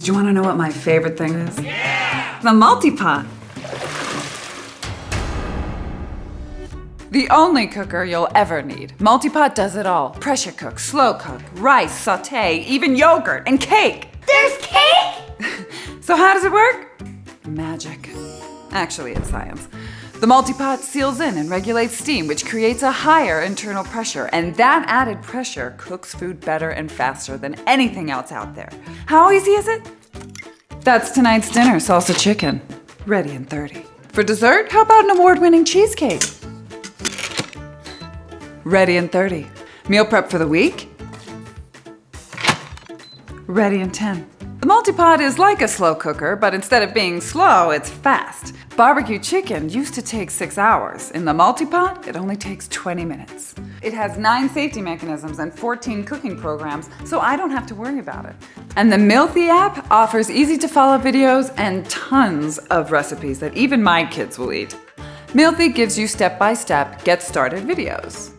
Do you want to know what my favorite thing is? Yeah! The MultiPot. The only cooker you'll ever need. MultiPot does it all. Pressure cook, slow cook, rice, sauté, even yogurt and cake. There's cake? So how does it work? Magic. Actually, it's science. The MultiPot seals in and regulates steam, which creates a higher internal pressure, and that added pressure cooks food better and faster than anything else out there. How easy is it? That's tonight's dinner, salsa chicken. Ready in 30. For dessert, how about an award-winning cheesecake? Ready in 30. Meal prep for the week? Ready in 10. The MultiPot is like a slow cooker, but instead of being slow, it's fast. Barbecue chicken used to take 6 hours. In the MultiPot, it only takes 20 minutes. It has 9 safety mechanisms and 14 cooking programs, so I don't have to worry about it. And the Mealthy app offers easy-to-follow videos and tons of recipes that even my kids will eat. Mealthy gives you step-by-step, get-started videos.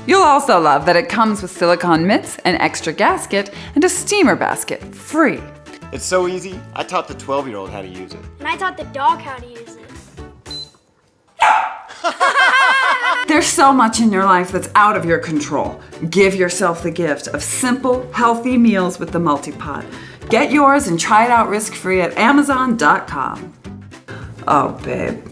You'll also love that it comes with silicone mitts, an extra gasket, and a steamer basket, free. It's so easy, I taught the 12-year-old how to use it. And I taught the dog how to use it. There's so much in your life that's out of your control. Give yourself the gift of simple, healthy meals with the MultiPot. Get yours and try it out risk-free at Amazon.com. Oh, babe,